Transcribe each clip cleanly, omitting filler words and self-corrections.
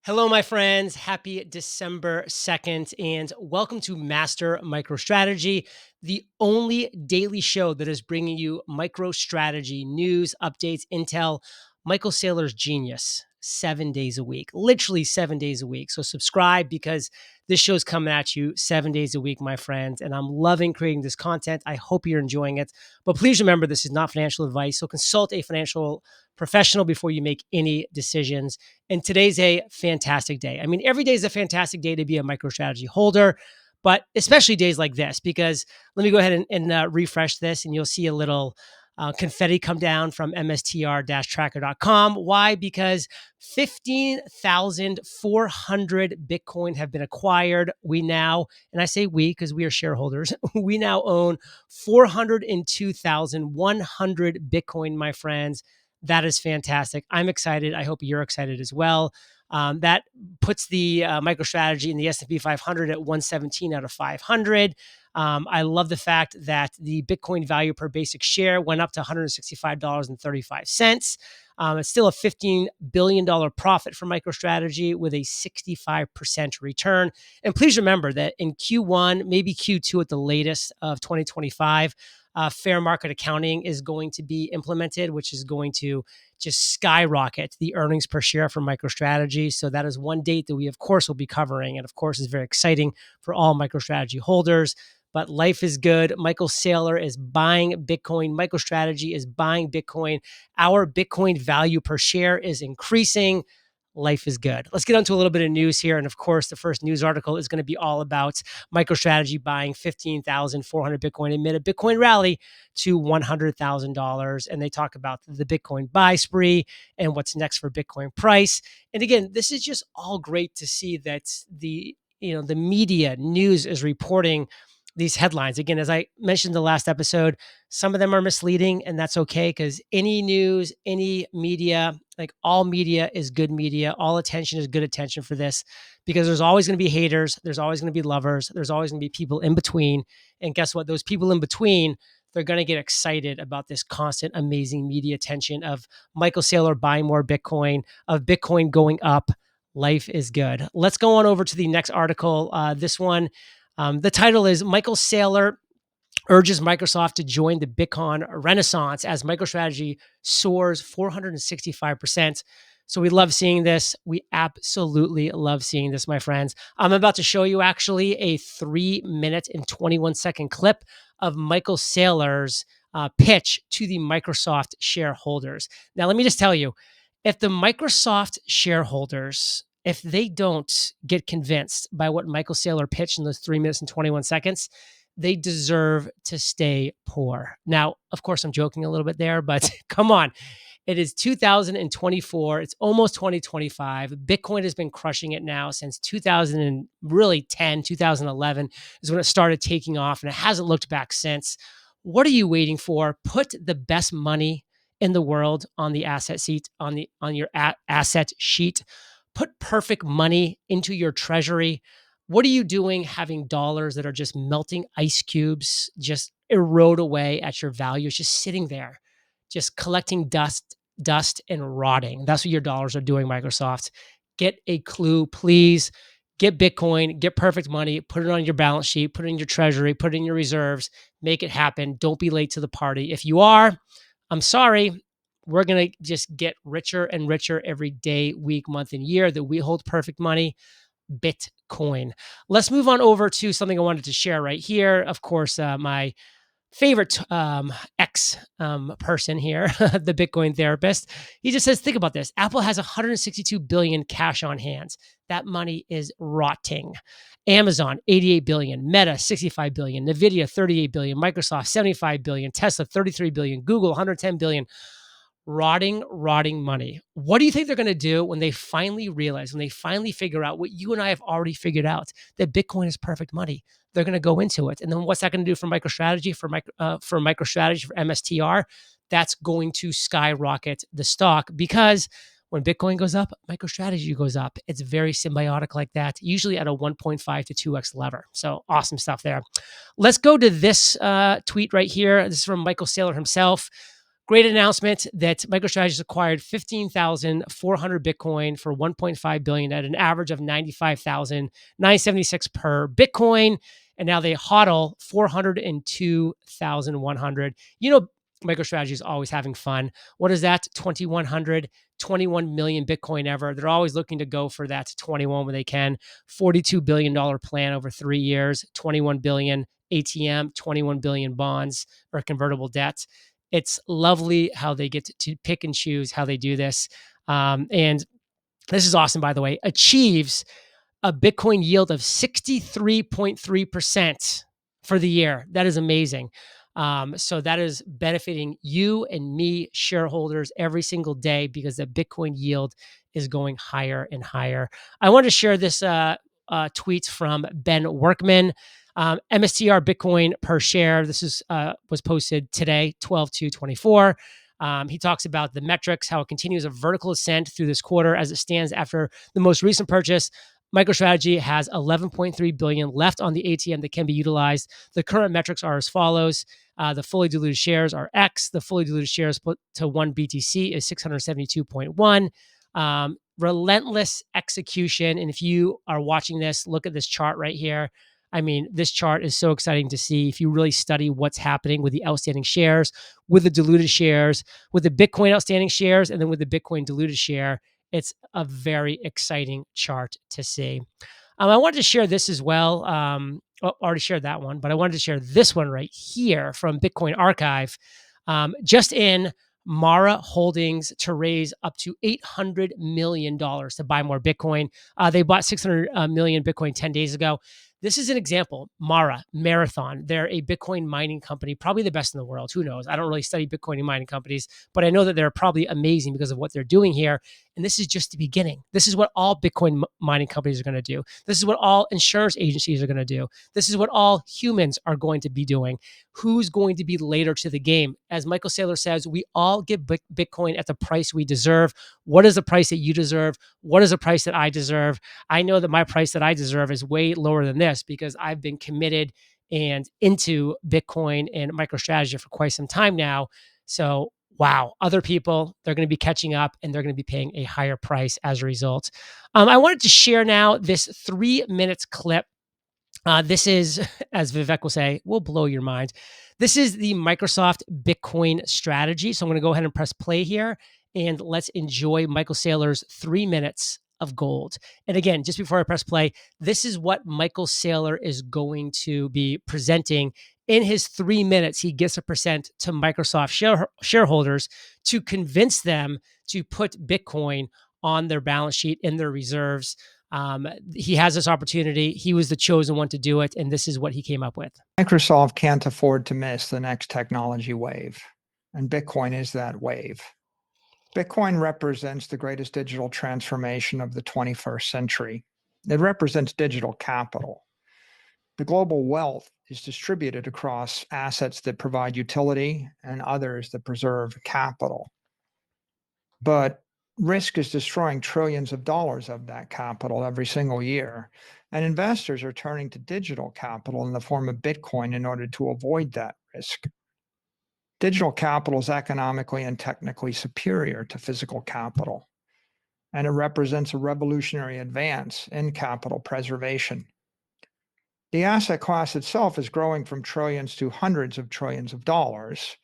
Hello, my friends. Happy December 2nd, and welcome to Master Microstrategy, the only daily show that is bringing you microstrategy news, updates, intel, Michael Saylor's genius, 7 days a week, literally 7 days a week. So, subscribe because this show's coming at you 7 days a week, my friends. And I'm loving creating this content. I hope you're enjoying it. But please remember, this is not financial advice. So, consult a financial professional before you make any decisions. And today's a fantastic day. I mean, every day is a fantastic day to be a MicroStrategy holder, but especially days like this, because let me go ahead and refresh this and you'll see a little confetti come down from MSTR-tracker.com. Why? Because 15,400 Bitcoin have been acquired. We now, and I say we because we are shareholders, we now own 402,100 Bitcoin, my friends. That is fantastic. I'm excited. I hope you're excited as well. That puts the MicroStrategy in the S&P 500 at 117 out of 500. I love the fact that the Bitcoin value per basic share went up to $165.35. It's still a $15 billion profit for MicroStrategy with a 65% return. And please remember that in Q1, maybe Q2 at the latest of 2025, fair market accounting is going to be implemented, which is going to just skyrocket the earnings per share for MicroStrategy. So that is one date that we, of course, will be covering. And of course, is very exciting for all MicroStrategy holders. But life is good. Michel Saylor is buying Bitcoin. MicroStrategy is buying Bitcoin. Our Bitcoin value per share is increasing. Life is good. Let's get on to a little bit of news here. And of course, the first news article is going to be all about MicroStrategy buying 15,400 Bitcoin amid a Bitcoin rally to $100,000. And they talk about the Bitcoin buy spree and what's next for Bitcoin price. And again, this is just all great to see that the media news is reporting these headlines. Again, as I mentioned in the last episode, some of them are misleading, and that's okay because any news, any media, like all media is good media. All attention is good attention for this because there's always going to be haters. There's always going to be lovers. There's always going to be people in between. And guess what? Those people in between, they're going to get excited about this constant, amazing media attention of Michael Saylor buying more Bitcoin, of Bitcoin going up. Life is good. Let's go on over to the next article. This one, the title is Michael Saylor urges Microsoft to join the Bitcoin renaissance as MicroStrategy soars 465%. So we love seeing this. We absolutely love seeing this, my friends. I'm about to show you actually a 3-minute and 21-second clip of Michael Saylor's pitch to the Microsoft shareholders. Now, let me just tell you, if the Microsoft shareholders, if they don't get convinced by what Michael Saylor pitched in those 3 minutes and 21 seconds, they deserve to stay poor. Now, of course, I'm joking a little bit there, but come on. It is 2024. It's almost 2025. Bitcoin has been crushing it now since 2011 is when it started taking off, and it hasn't looked back since. What are you waiting for? Put the best money in the world on the asset sheet, on your asset sheet. Put perfect money into your treasury. What are you doing having dollars that are just melting ice cubes, just erode away at your value? It's just sitting there, just collecting dust and rotting. That's what your dollars are doing, Microsoft. Get a clue, please. Get Bitcoin, get perfect money, put it on your balance sheet, put it in your treasury, put it in your reserves, make it happen. Don't be late to the party. If you are, I'm sorry. We're going to just get richer and richer every day, week, month, and year that we hold perfect money. Bitcoin. Let's move on over to something I wanted to share right here. Of course, my favorite ex person here, the Bitcoin therapist, he just says, think about this. Apple has 162 billion cash on hands. That money is rotting. Amazon, 88 billion, Meta, 65 billion, Nvidia, 38 billion, Microsoft, 75 billion, Tesla, 33 billion, Google, 110 billion. Rotting money. What do you think they're going to do when they finally realize, when they finally figure out what you and I have already figured out, that Bitcoin is perfect money? They're going to go into it. And then what's that going to do for MicroStrategy, for MicroStrategy, for MSTR? That's going to skyrocket the stock because when Bitcoin goes up, MicroStrategy goes up. It's very symbiotic like that, usually at a 1.5 to 2x lever. So awesome stuff there. Let's go to this tweet right here. This is from Michael Saylor himself. Great announcement that MicroStrategy acquired 15,400 Bitcoin for 1.5 billion at an average of 95,976 per Bitcoin. And now they hodl 402,100. MicroStrategy is always having fun. What is that? 2,100, 21 million Bitcoin ever. They're always looking to go for that 21 when they can. $42 billion plan over 3 years, 21 billion ATM, 21 billion bonds or convertible debt. It's lovely how they get to pick and choose how they do this. And this is awesome, by the way, achieves a Bitcoin yield of 63.3% for the year. That is amazing. So that is benefiting you and me, shareholders, every single day because the Bitcoin yield is going higher and higher. I wanted to share this tweet from Ben Workman. MSTR Bitcoin per share. This is was posted today, 12/2/24. He talks about the metrics, how it continues a vertical ascent through this quarter as it stands after the most recent purchase. MicroStrategy has 11.3 billion left on the ATM that can be utilized. The current metrics are as follows. The fully diluted shares are X. The fully diluted shares put to 1 BTC is 672.1. Relentless execution. And if you are watching this, look at this chart right here. I mean, this chart is so exciting to see if you really study what's happening with the outstanding shares, with the diluted shares, with the Bitcoin outstanding shares, and then with the Bitcoin diluted share. It's a very exciting chart to see. I wanted to share this as well. Already shared that one, but I wanted to share this one right here from Bitcoin Archive. Just in Mara Holdings to raise up to $800 million to buy more Bitcoin. They bought 600 million Bitcoin 10 days ago. This is an example. Mara, Marathon. They're a Bitcoin mining company, probably the best in the world. Who knows? I don't really study Bitcoin and mining companies, but I know that they're probably amazing because of what they're doing here. And this is just the beginning. This is what all Bitcoin mining companies are going to do. This is what all insurance agencies are going to do. This is what all humans are going to be doing. Who's going to be later to the game? As Michel Saylor says, we all get Bitcoin at the price we deserve. What is the price that you deserve? What is the price that I deserve? I know that my price that I deserve is way lower than this because I've been committed and into Bitcoin and MicroStrategy for quite some time now. So, wow, other people, they're going to be catching up and they're going to be paying a higher price as a result. I wanted to share now this 3 minutes clip. This is, as Vivek will say, will blow your mind. This is the Microsoft Bitcoin strategy. So I'm going to go ahead and press play here and let's enjoy Michel Saylor's 3 minutes of gold. And again, just before I press play, this is what Michel Saylor is going to be presenting in his 3 minutes. He gets a percent to Microsoft shareholders to convince them to put Bitcoin on their balance sheet in their reserves. He has this opportunity. He was the chosen one to do it, and this is what he came up with. Microsoft can't afford to miss the next technology wave, and Bitcoin is that wave. Bitcoin represents the greatest digital transformation of the 21st century. It represents digital capital. The global wealth is distributed across assets that provide utility and others that preserve capital. But risk is destroying trillions of dollars of that capital every single year. And investors are turning to digital capital in the form of Bitcoin in order to avoid that risk. Digital capital is economically and technically superior to physical capital, and it represents a revolutionary advance in capital preservation. The asset class itself is growing from trillions to hundreds of trillions of dollars,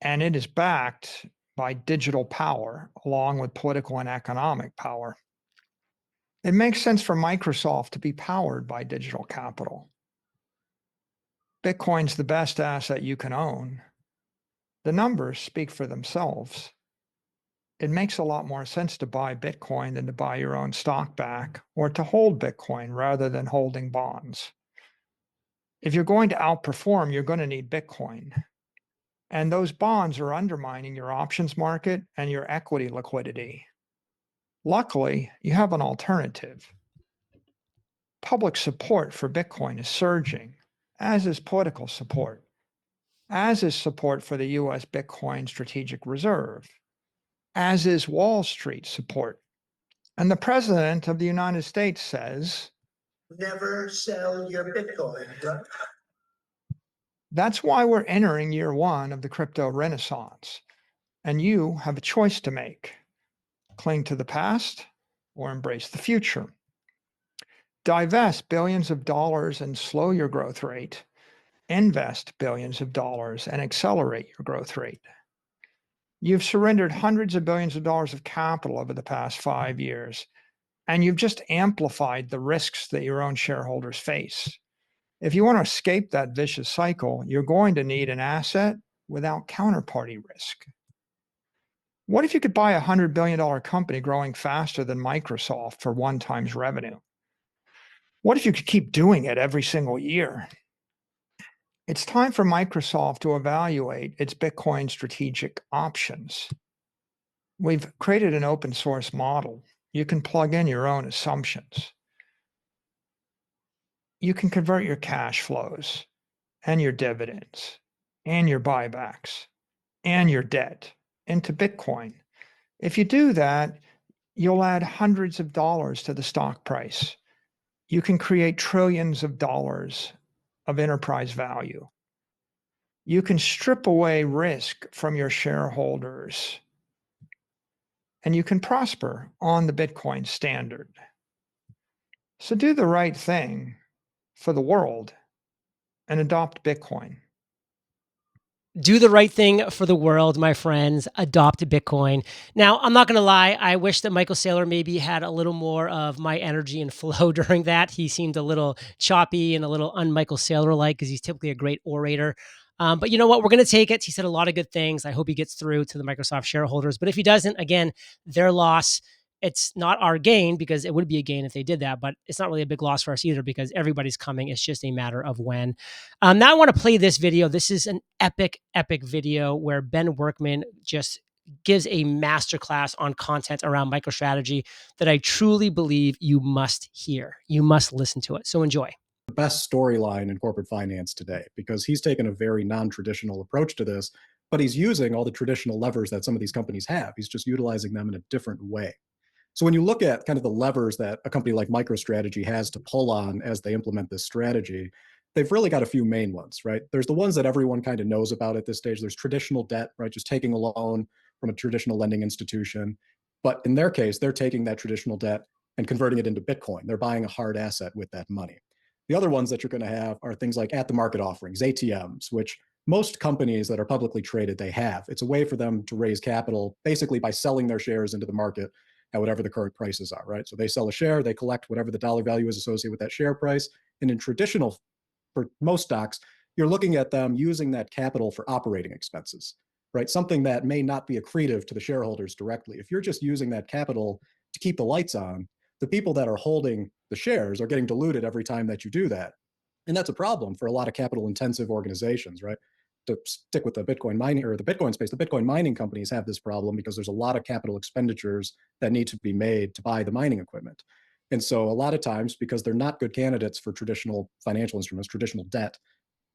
and it is backed by digital power along with political and economic power. It makes sense for Microsoft to be powered by digital capital. Bitcoin's the best asset you can own. The numbers speak for themselves. It makes a lot more sense to buy Bitcoin than to buy your own stock back or to hold Bitcoin rather than holding bonds. If you're going to outperform, you're going to need Bitcoin. And those bonds are undermining your options market and your equity liquidity. Luckily, you have an alternative. Public support for Bitcoin is surging, as is political support, as is support for the US Bitcoin Strategic Reserve, as is Wall Street support. And the President of the United States says, never sell your Bitcoin. That's why we're entering year one of the crypto renaissance. And you have a choice to make: cling to the past or embrace the future. Divest billions of dollars and slow your growth rate. Invest billions of dollars and accelerate your growth rate. You've surrendered hundreds of billions of dollars of capital over the past 5 years, and you've just amplified the risks that your own shareholders face. If you want to escape that vicious cycle, you're going to need an asset without counterparty risk. What if you could buy a $100 billion company growing faster than Microsoft for 1 times revenue? What if you could keep doing it every single year? It's time for Microsoft to evaluate its Bitcoin strategic options. We've created an open source model. You can plug in your own assumptions. You can convert your cash flows and your dividends and your buybacks and your debt into Bitcoin. If you do that, you'll add hundreds of dollars to the stock price. You can create trillions of dollars of enterprise value. You can strip away risk from your shareholders, and you can prosper on the Bitcoin standard. So do the right thing for the world and adopt Bitcoin. Do the right thing for the world, my friends. Adopt Bitcoin. Now, I'm not going to lie. I wish that Michael Saylor maybe had a little more of my energy and flow during that. He seemed a little choppy and a little un-Michael Saylor-like because he's typically a great orator. But you know what? We're going to take it. He said a lot of good things. I hope he gets through to the Microsoft shareholders. But if he doesn't, again, their loss. It's not our gain because it would be a gain if they did that, but it's not really a big loss for us either because everybody's coming. It's just a matter of when. Now I want to play this video. This is an epic, epic video where Ben Workman just gives a masterclass on content around MicroStrategy that I truly believe you must hear. You must listen to it. So enjoy. The best storyline in corporate finance today because he's taken a very non-traditional approach to this, but he's using all the traditional levers that some of these companies have. He's just utilizing them in a different way. So when you look at kind of the levers that a company like MicroStrategy has to pull on as they implement this strategy, they've really got a few main ones, right? There's the ones that everyone kind of knows about at this stage. There's traditional debt, right? Just taking a loan from a traditional lending institution. But in their case, they're taking that traditional debt and converting it into Bitcoin. They're buying a hard asset with that money. The other ones that you're going to have are things like at the market offerings, ATMs, which most companies that are publicly traded, they have. It's a way for them to raise capital basically by selling their shares into the market at whatever the current prices are, right? So they sell a share, they collect whatever the dollar value is associated with that share price. And in traditional, for most stocks, you're looking at them using that capital for operating expenses, right? Something that may not be accretive to the shareholders directly. If you're just using that capital to keep the lights on, the people that are holding the shares are getting diluted every time that you do that. And that's a problem for a lot of capital intensive organizations, right? To stick with the Bitcoin mining or the Bitcoin space, the Bitcoin mining companies have this problem because there's a lot of capital expenditures that need to be made to buy the mining equipment. And so a lot of times, because they're not good candidates for traditional financial instruments, traditional debt,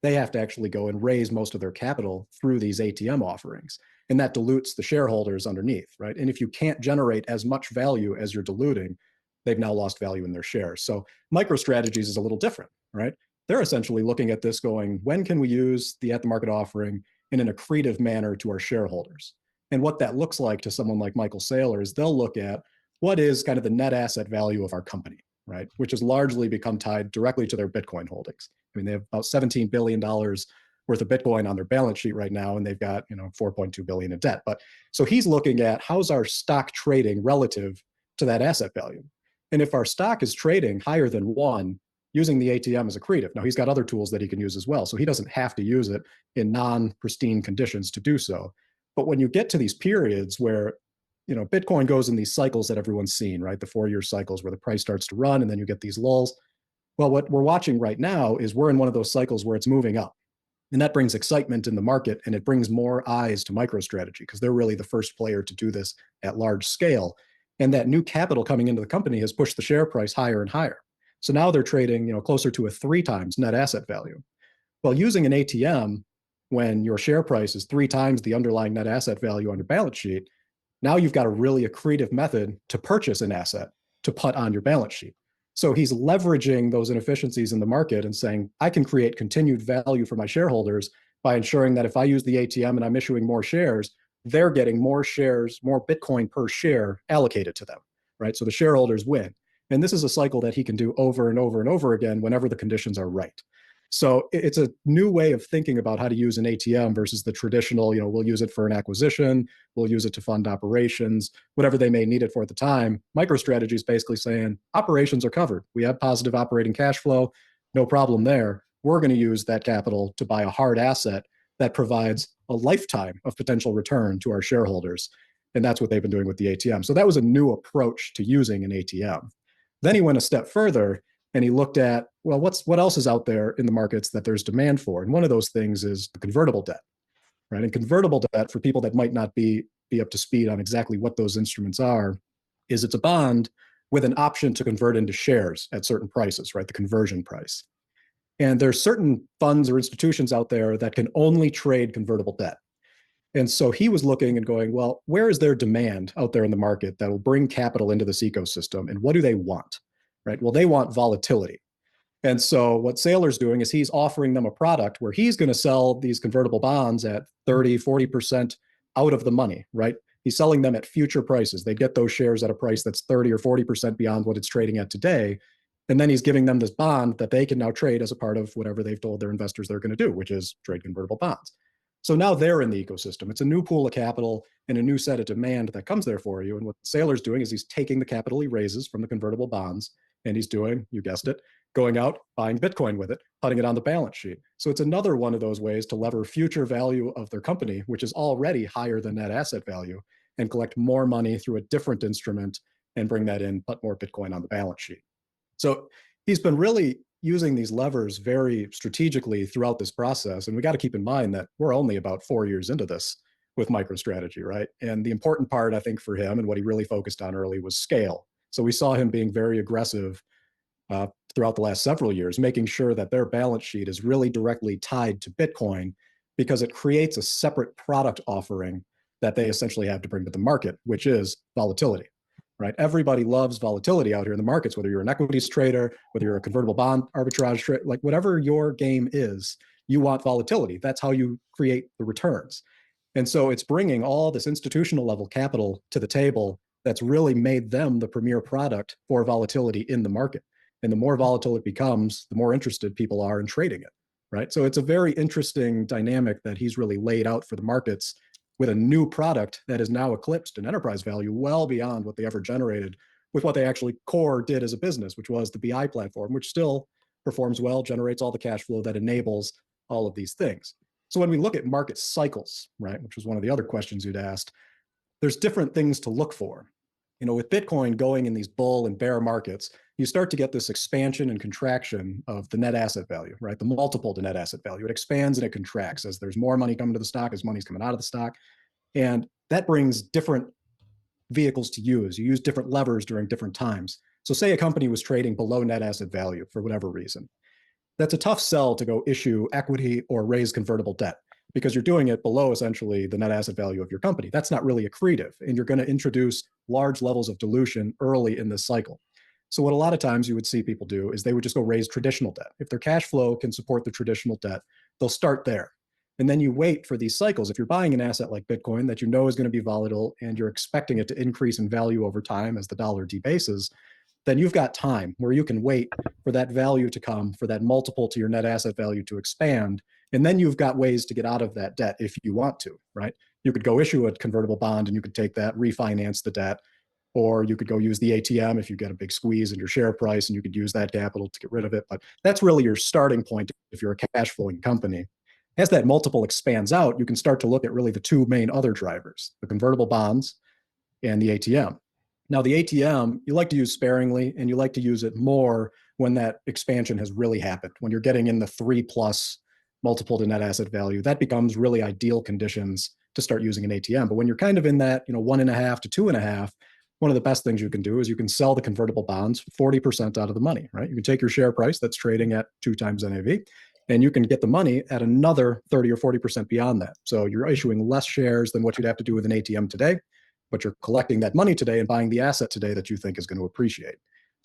they have to actually go and raise most of their capital through these ATM offerings. And that dilutes the shareholders underneath, right? And if you can't generate as much value as you're diluting, they've now lost value in their shares. So MicroStrategies is a little different, right? They're essentially looking at this going, when can we use the at the market offering in an accretive manner to our shareholders? And what that looks like to someone like Michael Saylor is they'll look at what is kind of the net asset value of our company, right? Which has largely become tied directly to their Bitcoin holdings. I mean, they have about $17 billion worth of Bitcoin on their balance sheet right now, and they've got, 4.2 billion in debt. But so he's looking at how's our stock trading relative to that asset value. And if our stock is trading higher than one, using the ATM is accretive. Now he's got other tools that he can use as well. So he doesn't have to use it in non-pristine conditions to do so. But when you get to these periods where Bitcoin goes in these cycles that everyone's seen, right? The 4-year cycles where the price starts to run and then you get these lulls. Well, what we're watching right now is we're in one of those cycles where it's moving up. And that brings excitement in the market and it brings more eyes to MicroStrategy because they're really the first player to do this at large scale. And that new capital coming into the company has pushed the share price higher and higher. So now they're trading, closer to a 3 times net asset value. Well, using an ATM when your share price is 3 times the underlying net asset value on your balance sheet, now you've got a really accretive method to purchase an asset to put on your balance sheet. So he's leveraging those inefficiencies in the market and saying, I can create continued value for my shareholders by ensuring that if I use the ATM and I'm issuing more shares, they're getting more shares, more Bitcoin per share allocated to them, right? So the shareholders win. And this is a cycle that he can do over and over and over again whenever the conditions are right. So it's a new way of thinking about how to use an ATM versus the traditional, we'll use it for an acquisition, we'll use it to fund operations, whatever they may need it for at the time. MicroStrategy is basically saying operations are covered. We have positive operating cash flow, no problem there. We're going to use that capital to buy a hard asset that provides a lifetime of potential return to our shareholders. And that's what they've been doing with the ATM. So that was a new approach to using an ATM. Then he went a step further and he looked at, well, what else is out there in the markets that there's demand for? And one of those things is the convertible debt, right? And convertible debt, for people that might not be up to speed on exactly what those instruments are, is it's a bond with an option to convert into shares at certain prices, right? The conversion price. And there's certain funds or institutions out there that can only trade convertible debt. And so he was looking and going, well, where is there demand out there in the market that will bring capital into this ecosystem? And what do they want? Right? Well, they want volatility. And so what Saylor's doing is he's offering them a product where he's going to sell these convertible bonds at 30, 40% out of the money, right? He's selling them at future prices. They get those shares at a price that's 30 or 40% beyond what it's trading at today. And then he's giving them this bond that they can now trade as a part of whatever they've told their investors they're going to do, which is trade convertible bonds. So now they're in the ecosystem. It's a new pool of capital and a new set of demand that comes there for you. And what Saylor's doing is he's taking the capital he raises from the convertible bonds and he's doing, you guessed it, going out, buying Bitcoin with it, putting it on the balance sheet. So it's another one of those ways to lever future value of their company, which is already higher than net asset value, and collect more money through a different instrument and bring that in, put more Bitcoin on the balance sheet. So he's been really using these levers very strategically throughout this process. And we got to keep in mind that we're only about 4 years into this with MicroStrategy, right? And the important part, I think, for him and what he really focused on early was scale. So we saw him being very aggressive throughout the last several years, making sure that their balance sheet is really directly tied to Bitcoin because it creates a separate product offering that they essentially have to bring to the market, which is volatility. Right? Everybody loves volatility out here in the markets, whether you're an equities trader, whether you're a convertible bond arbitrage trader, like whatever your game is, you want volatility. That's how you create the returns. And so it's bringing all this institutional level capital to the table that's really made them the premier product for volatility in the market. And the more volatile it becomes, the more interested people are in trading it, right? So it's a very interesting dynamic that he's really laid out for the markets with a new product that is now eclipsed in enterprise value well beyond what they ever generated with what they actually core did as a business, which was the BI platform, which still performs well, generates all the cash flow that enables all of these things. So when we look at market cycles, right, which was one of the other questions you'd asked, there's different things to look for. With Bitcoin going in these bull and bear markets, you start to get this expansion and contraction of the net asset value, right? The multiple to net asset value. It expands and it contracts as there's more money coming to the stock, as money's coming out of the stock. And that brings different vehicles to use. You use different levers during different times. So say a company was trading below net asset value for whatever reason. That's a tough sell to go issue equity or raise convertible debt because you're doing it below essentially the net asset value of your company. That's not really accretive, and you're going to introduce large levels of dilution early in this cycle. So what a lot of times you would see people do is they would just go raise traditional debt. If their cash flow can support the traditional debt, they'll start there. And then you wait for these cycles. If you're buying an asset like Bitcoin that you know is going to be volatile and you're expecting it to increase in value over time as the dollar debases, then you've got time where you can wait for that value to come, for that multiple to your net asset value to expand. And then you've got ways to get out of that debt if you want to, right? You could go issue a convertible bond and you could take that, refinance the debt, or you could go use the ATM if you get a big squeeze in your share price and you could use that capital to get rid of it. But that's really your starting point if you're a cash flowing company. As that multiple expands out, you can start to look at really the two main other drivers, the convertible bonds and the ATM. Now, the ATM, you like to use sparingly and you like to use it more when that expansion has really happened. When you're getting in the 3+ multiple to net asset value, that becomes really ideal conditions to start using an ATM. But when you're kind of in that 1.5 to 2.5, one of the best things you can do is you can sell the convertible bonds 40% out of the money, right? You can take your share price that's trading at 2 times NAV, and you can get the money at another 30 or 40% beyond that. So you're issuing less shares than what you'd have to do with an ATM today, but you're collecting that money today and buying the asset today that you think is going to appreciate.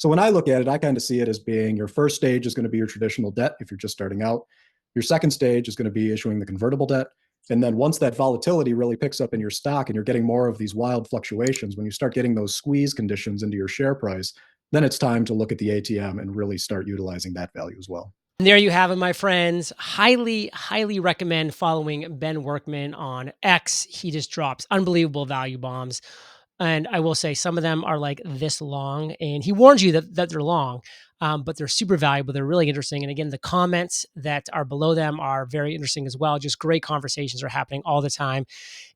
So when I look at it, I kind of see it as being your first stage is going to be your traditional debt if you're just starting out. Your second stage is going to be issuing the convertible debt. And then once that volatility really picks up in your stock and you're getting more of these wild fluctuations, when you start getting those squeeze conditions into your share price, then it's time to look at the ATM and really start utilizing that value as well. And there you have it, my friends. Highly, highly recommend following Ben Workman on X. He just drops unbelievable value bombs. And I will say some of them are like this long, and he warns you that they're long, but they're super valuable. They're really interesting. And again, the comments that are below them are very interesting as well. Just great conversations are happening all the time.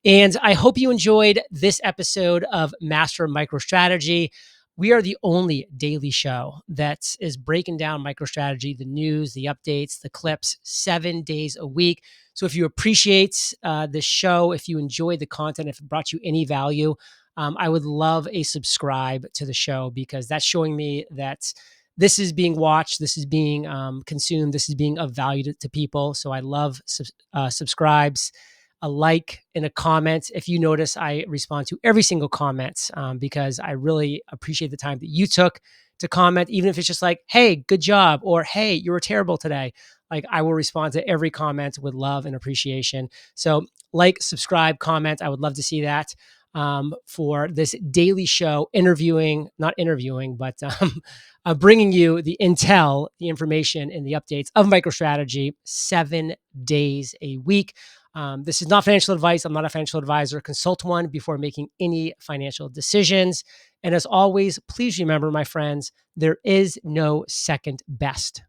And I hope you enjoyed this episode of Master Microstrategy. We are the only daily show that is breaking down MicroStrategy, the news, the updates, the clips, 7 days a week. So if you appreciate this show, if you enjoyed the content, if it brought you any value, I would love a subscribe to the show, because that's showing me that this is being watched, this is being consumed, this is being of value to people. So I love subscribes, a like, and a comment. If you notice, I respond to every single comment because I really appreciate the time that you took to comment, even if it's just like, hey, good job, or hey, you were terrible today. Like, I will respond to every comment with love and appreciation. So like, subscribe, comment. I would love to see that for this daily show, not interviewing, but bringing you the intel, the information, and the updates of MicroStrategy 7 days a week. This is not financial advice. I'm not a financial advisor. Consult one before making any financial decisions. And as always, please remember, my friends, there is no second best.